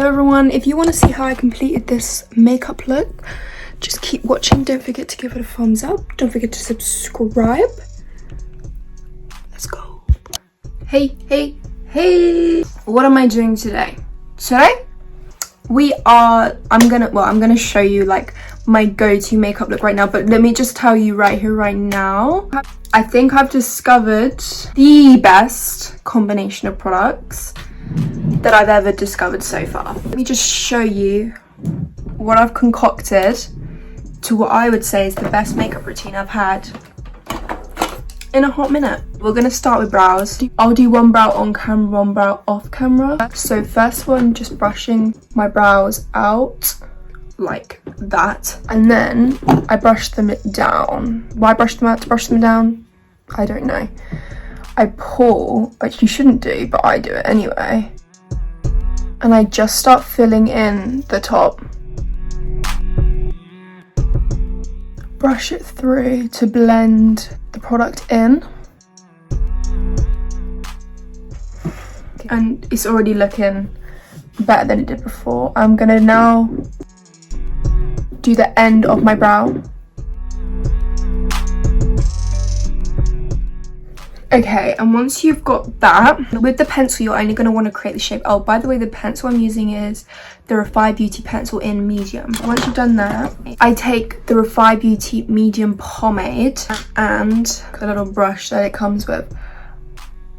Hello everyone, if you want to see how I completed this makeup look, just keep watching. Don't forget to give it a thumbs up. Don't forget to subscribe. Let's go. Hey. What am I doing today? Today I'm gonna show you like my go-to makeup look right now, but let me just tell you right here, right now, I think I've discovered the best combination of products that I've ever discovered so far. Let me just show you what I've concocted to what I would say is the best makeup routine I've had in a hot minute. We're gonna start with brows. I'll do one brow on camera, one brow off camera. So first one, just brushing my brows out like that, and then I brush them down. Why brush them out? To brush them down? I don't know. I pull, which you shouldn't do, but I do it anyway. And I just start filling in the top. Brush it through to blend the product in. And it's already looking better than it did before. I'm gonna now do the end of my brow. Okay, and once you've got that, with the pencil you're only going to want to create the shape. Oh, by the way, the pencil I'm using is the Refi Beauty pencil in medium. Once you've done that, I take the Refi Beauty medium pomade and the little brush that it comes with.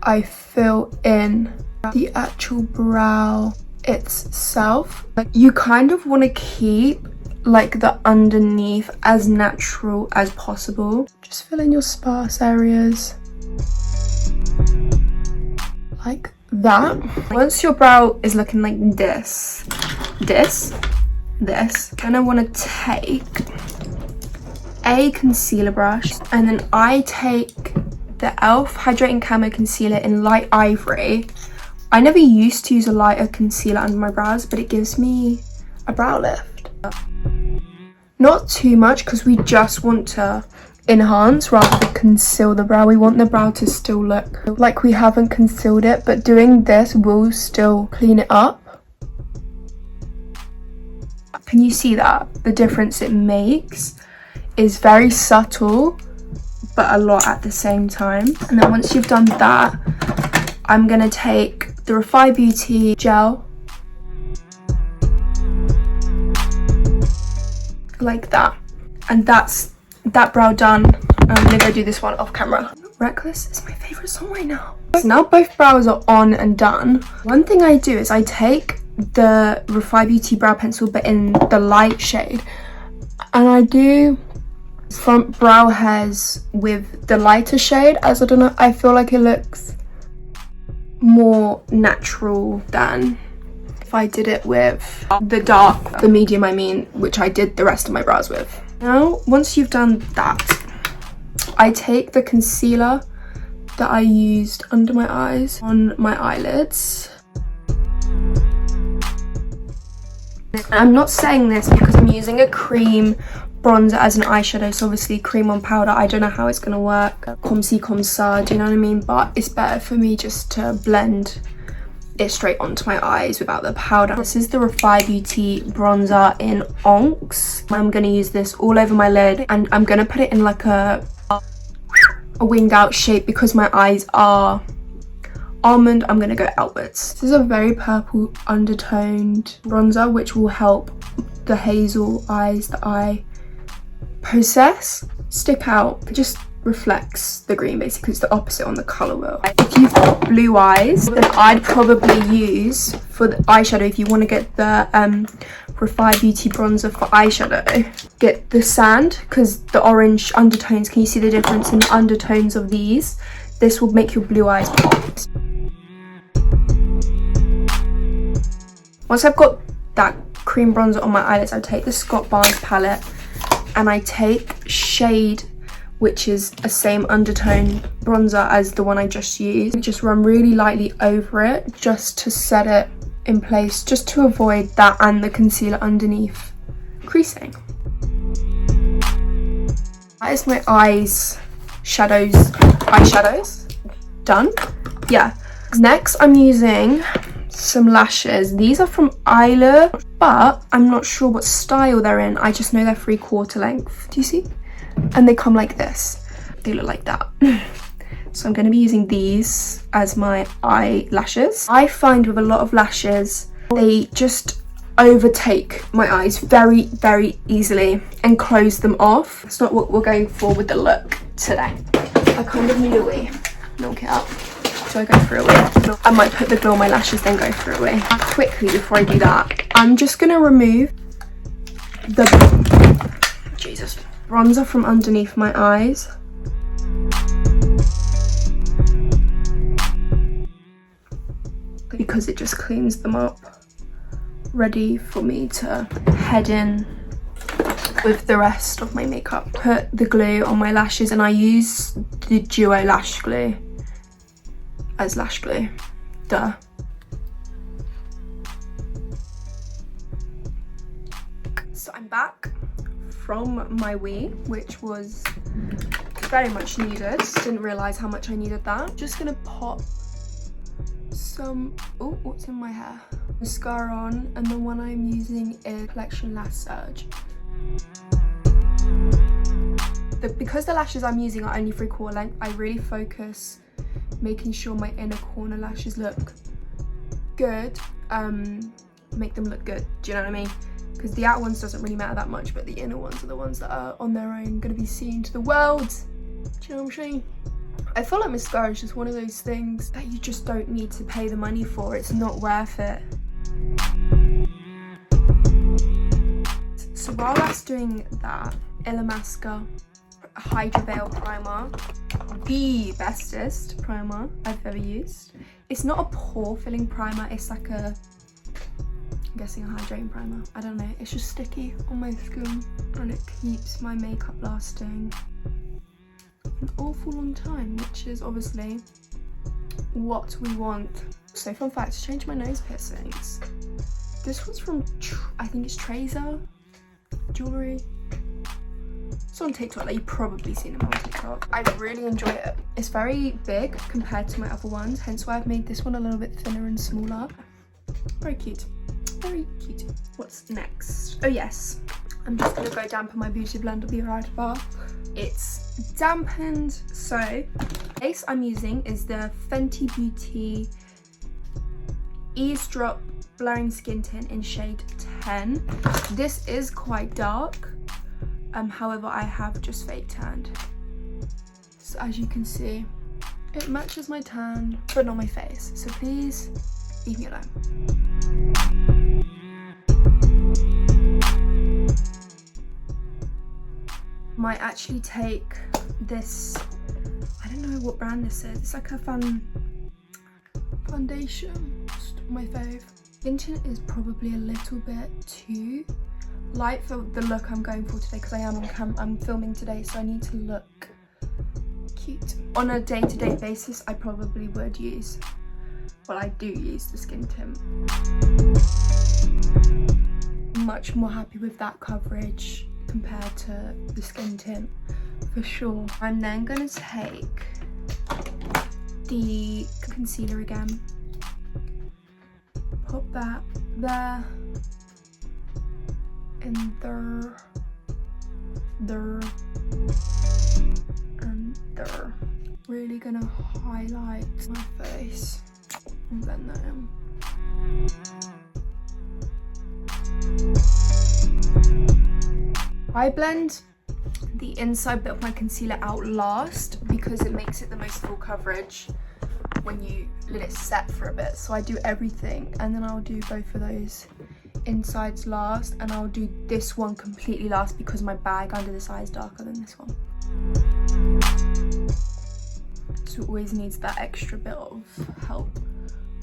I fill in the actual brow itself. You kind of want to keep like the underneath as natural as possible. Just fill in your sparse areas. Like that. Once your brow is looking like this, then I want to take a concealer brush, and then I take the e.l.f. Hydrating Camo Concealer in Light Ivory. I never used to use a lighter concealer under my brows, but it gives me a brow lift. Not too much, because we just want to enhance rather than conceal the brow. We want the brow to still look like we haven't concealed it, but doing this will still clean it up. Can you see that? The difference it makes is very subtle, but a lot at the same time. And then once you've done that, I'm gonna take the Refi Beauty gel, like that, and that's that brow done. I'm gonna go do this one off camera. Reckless is my favorite song right now. So now both brows are on and done. One thing I do is I take the Refi Beauty brow pencil, but in the light shade, and I do front brow hairs with the lighter shade, as I don't know, I feel like it looks more natural than if I did it with the medium, I mean, which I did the rest of my brows with. Now, once you've done that, I take the concealer that I used under my eyes on my eyelids. I'm not saying this because I'm using a cream bronzer as an eyeshadow, so obviously cream on powder, I don't know how it's going to work. Comme ci, comme ça, do you know what I mean? But it's better for me just to blend it straight onto my eyes without the powder. This is the Refi Beauty bronzer in Onks. I'm going to use this all over my lid, and I'm going to put it in like a winged out shape because my eyes are almond. I'm going to go outwards. This is a very purple undertoned bronzer which will help the hazel eyes that I possess stick out. It just reflects the green, basically. It's the opposite on the colour wheel. If you've got blue eyes, then I'd probably use, for the eyeshadow, if you want to get the Refi Beauty bronzer for eyeshadow, get the sand, because the orange undertones, can you see the difference in the undertones of these? This will make your blue eyes pop. Once I've got that cream bronzer on my eyelids, I take the Scott Barnes palette and I take shade, which is the same undertone bronzer as the one I just used. Just run really lightly over it just to set it in place, just to avoid that and the concealer underneath creasing. That is my eyeshadows done. Yeah. Next I'm using some lashes. These are from Isla, but I'm not sure what style they're in. I just know they're 3/4 length. Do you see? And they come like this. They look like that. So I'm going to be using these as my eyelashes. I find with a lot of lashes, they just overtake my eyes very, very easily and close them off. It's not what we're going for with the look today. I kind of need a wee. Knock it up. So I go for a wee. I might put the glue on my lashes, then go for a wee. Quickly, before I do that, I'm just going to remove the bronzer from underneath my eyes. Because it just cleans them up. Ready for me to head in with the rest of my makeup. Put the glue on my lashes, and I use the Duo lash glue as lash glue. Duh. So I'm back from my wee, which was very much needed. Didn't realise how much I needed that. Just gonna pop some, oh, what's in my hair? Mascara on, and the one I'm using is Collection Lash Surge. Because the lashes I'm using are only 3/4 length, I really focus making sure my inner corner lashes look good, make them look good, do you know what I mean? Because the outer ones doesn't really matter that much, but the inner ones are the ones that are on their own going to be seen to the world. Do you know what I'm saying? I feel like mascara is just one of those things that you just don't need to pay the money for. It's not worth it. So while that's doing that, Illamasqua Hydra Veil Primer, the bestest primer I've ever used. It's not a pore filling primer, it's like a, I'm guessing a hydrating primer. I don't know, it's just sticky on my skin and it keeps my makeup lasting an awful long time, which is obviously what we want. So fun fact, to change my nose piercings, this one's from, I think it's Tracer Jewelry. It's on TikTok, like you've probably seen them on TikTok. I really enjoy it. It's very big compared to my other ones, hence why I've made this one a little bit thinner and smaller. Very cute, very cute. What's next? Oh yes, I'm just gonna go dampen my beauty blender, be right back. It's dampened, so the base I'm using is the Fenty Beauty Eavesdrop Blurring Skin Tint in shade 10. This is quite dark, however I have just fake tanned. So as you can see, it matches my tan, but not my face. So please leave me alone. Might actually take this, I don't know what brand this is. It's like a foundation, just my fave. Skin tint is probably a little bit too light for the look I'm going for today, because I am on camera, I'm filming today, so I need to look cute. On a day-to-day basis, I probably would use, well, I do use the skin tint. Much more happy with that coverage compared to the skin tint, for sure. I'm then gonna take the concealer again, put that there, and there, and there. Really gonna highlight my face and blend that in. I blend the inside bit of my concealer out last because it makes it the most full coverage when you let it set for a bit. So I do everything and then I'll do both of those insides last, and I'll do this one completely last because my bag under this eye is darker than this one. So it always needs that extra bit of help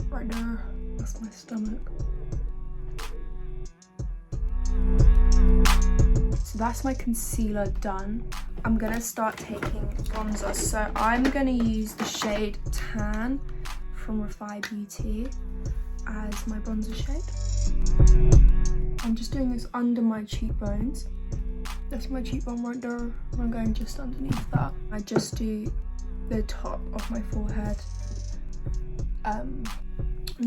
right there. That's my stomach. So that's my concealer done. I'm gonna start taking bronzer. So I'm gonna use the shade Tan from Refi Beauty as my bronzer shade. I'm just doing this under my cheekbones. That's my cheekbone right there. I'm going just underneath that. I just do the top of my forehead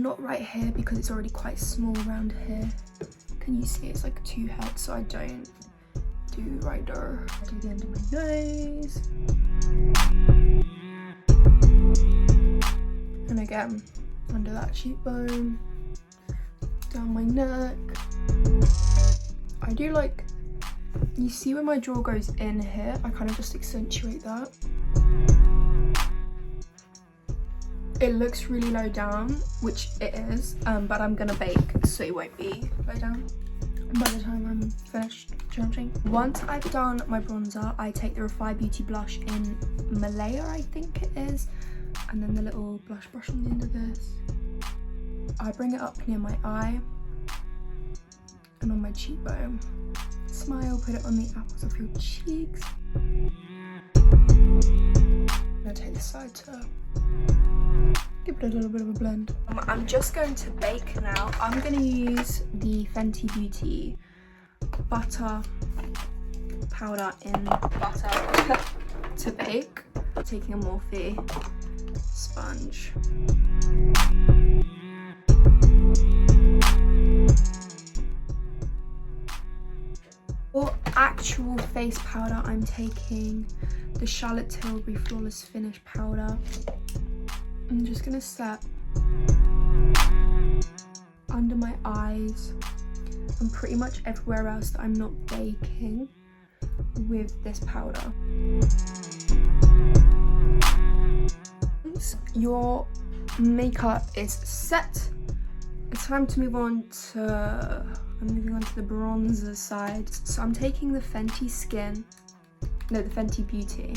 not right here because it's already quite small around here. Can you see it's like 2 heads, so I don't do right there. I do the end of my nose. And again, under that cheekbone, down my neck. I do like, you see where my jaw goes in here, I kind of just accentuate that. It looks really low down, which it is, but I'm gonna bake, so it won't be low down by the time I'm finished. Do you know what I'm saying? Once I've done my bronzer, I take the Refi Beauty blush in Malaya, I think it is, and then the little blush brush on the end of this. I bring it up near my eye and on my cheekbone. Smile, put it on the apples of your cheeks. I'm gonna take this side to give it a little bit of a blend. I'm just going to bake now. I'm gonna use the Fenty Beauty butter powder in butter to bake. Taking a Morphe sponge. For actual face powder, I'm taking the Charlotte Tilbury Flawless Finish powder. I'm just gonna set under my eyes and pretty much everywhere else that I'm not baking with this powder. Once your makeup is set, it's time to move on to, I'm moving on to the bronzer side. So I'm taking the Fenty Beauty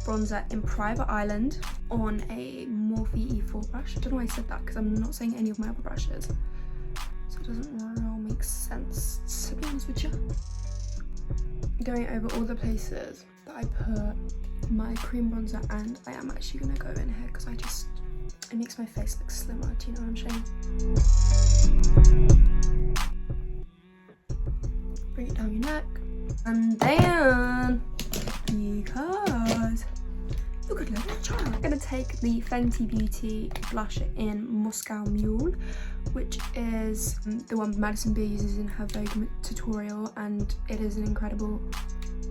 bronzer in Private Island on a Morphe E4 brush. I don't know why I said that because I'm not saying any of my other brushes, so it doesn't really make sense, to be honest with you. Going over all the places that I put my cream bronzer, and I am actually gonna go in here because it makes my face look slimmer, do you know what I'm saying? Bring it down your neck, and then, because look at little child, I'm gonna take the Fenty Beauty blush in Moscow Mule, which is the one Madison Beer uses in her Vogue tutorial, and it is an incredible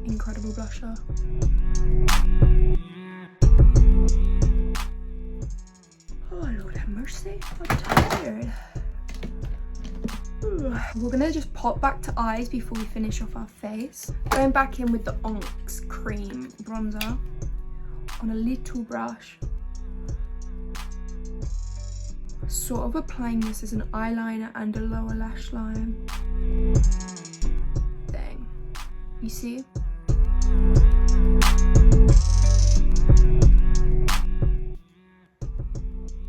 blusher. Oh Lord have mercy, I'm tired. We're gonna just pop back to eyes before we finish off our face. Going back in with the Onyx Cream bronzer on a little brush. Sort of applying this as an eyeliner and a lower lash line thing. You see?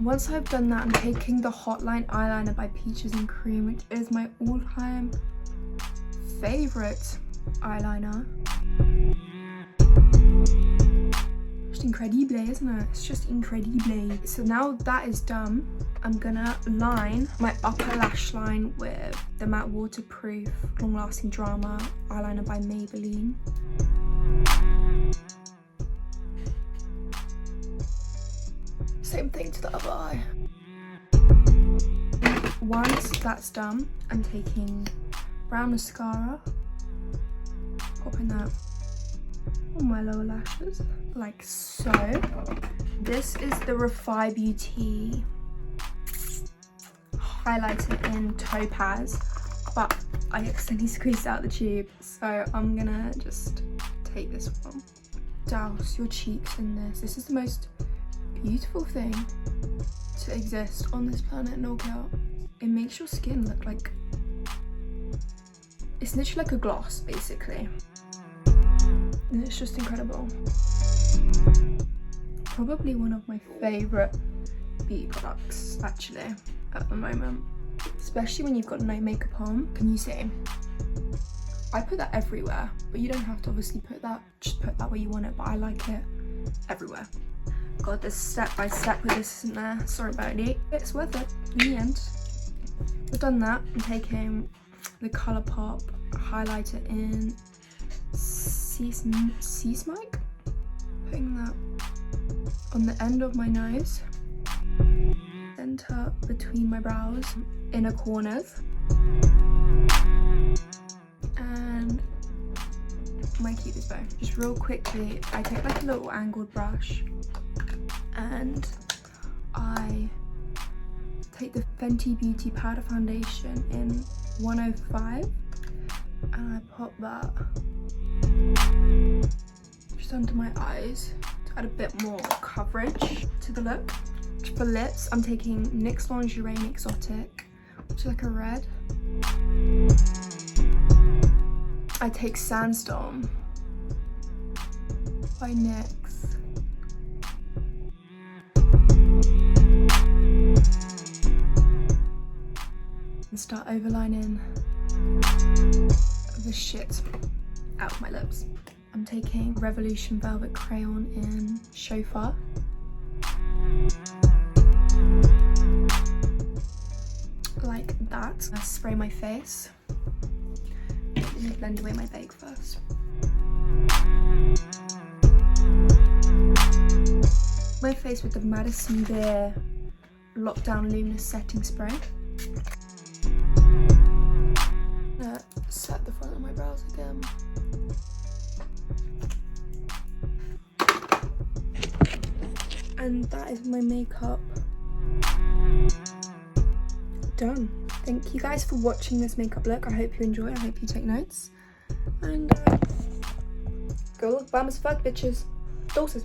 Once I've done that, I'm taking the Hotline eyeliner by Peaches and Cream, which is my all-time favorite eyeliner. Just incredible, isn't it? It's just incredible. So now that is done, I'm gonna line my upper lash line with the matte waterproof long-lasting drama eyeliner by Maybelline. Same thing to the other eye. Once that's done, I'm taking brown mascara, popping that on my lower lashes, like so. This is the Refi Beauty highlighter in Topaz, but I accidentally squeezed out the tube, so I'm gonna just take this one. Douse your cheeks in this. This is the most beautiful thing to exist on this planet, no doubt. It makes your skin look like, it's literally like a gloss basically, and it's just incredible. Probably one of my favorite beauty products actually at the moment, especially when you've got no makeup on. Can you see? I put that everywhere, but you don't have to obviously put that, just put that where you want it, but I like it everywhere. God, there's step by step with this, isn't there? Sorry about it. It's worth it in the end. I've done that. I'm taking the Colourpop highlighter in Sea Smike. Putting that on the end of my nose. Then center between my brows, inner corners, and my cutest bow. Just real quickly, I take like a little angled brush and I take the Fenty Beauty Powder Foundation in 105 and I pop that just under my eyes to add a bit more coverage to the look. For lips, I'm taking NYX Lingerie and Exotic, which is like a red. I take Sandstorm by NYX. And start overlining the shit out of my lips. I'm taking Revolution Velvet Crayon in Chauffeur. Like that. I spray my face. Let me blend away my bake first. My face with the Madison Beer Lockdown Luminous Setting Spray. Set the front of my brows again. And that is my makeup done. Thank you guys for watching this makeup look. I hope you enjoy. I hope you take notes. And go look bomb as fuck, bitches. Doses.